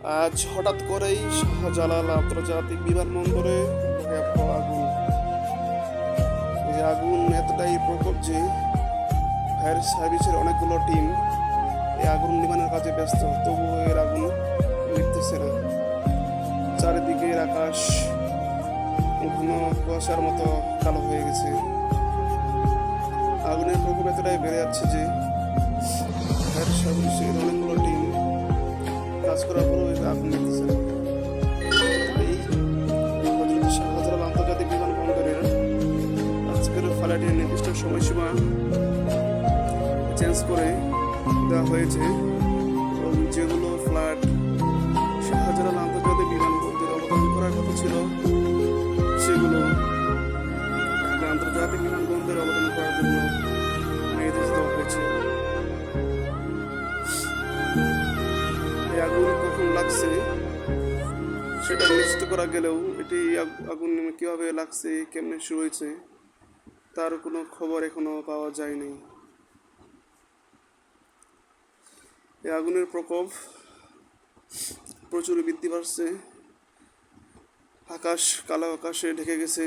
আজ হঠাৎ করেই শাহজালাল আন্তর্জাতিক বিমানবন্দরে ভয়াবহ আগুন। এই আগুন এতটাই প্রকোপ যে ফায়ার সার্ভিসের অনেকগুলো টিম এই আগুন নিবানোর কাজে ব্যস্ত, তবুও এর আগুন নিভতেছে না। চারিদিকের আকাশ ঘন কুয়াশার মতো কালো হয়ে গেছে। আগুনের প্রকোপ এতটাই বেড়ে যাচ্ছে যে ফায়ার সার্ভিসের অনেকগুলো টিম কাজ করার পরেও এটা আগুন নিতেছে না। তাই হযরত শাহজালাল আন্তর্জাতিক বিমানবন্দরের আজকের ফ্লাইটের নির্দিষ্ট সময়সীমা চেঞ্জ করে দেওয়া হয়েছে এবং যেগুলো ফ্লাইট শাহজালাল আন্তর্জাতিক বিমানবন্দরে অবতরণ করার কথা ছিল সেগুলো ঢাকা আন্তর্জাতিক বিমানবন্দরে অবতরণ করার জন্য নির্দেশ দেওয়া হয়েছে। এই আগুন কখন লাগছে সেটা নিশ্চিত করা গেলেও এটি আগুন কীভাবে লাগছে, কেমনে শুরু হয়েছে তার কোনো খবর এখনো পাওয়া যায়নি। এই আগুনের প্রকোপ প্রচুর বৃদ্ধি পাচ্ছে। কালো আকাশে ঢেকে গেছে।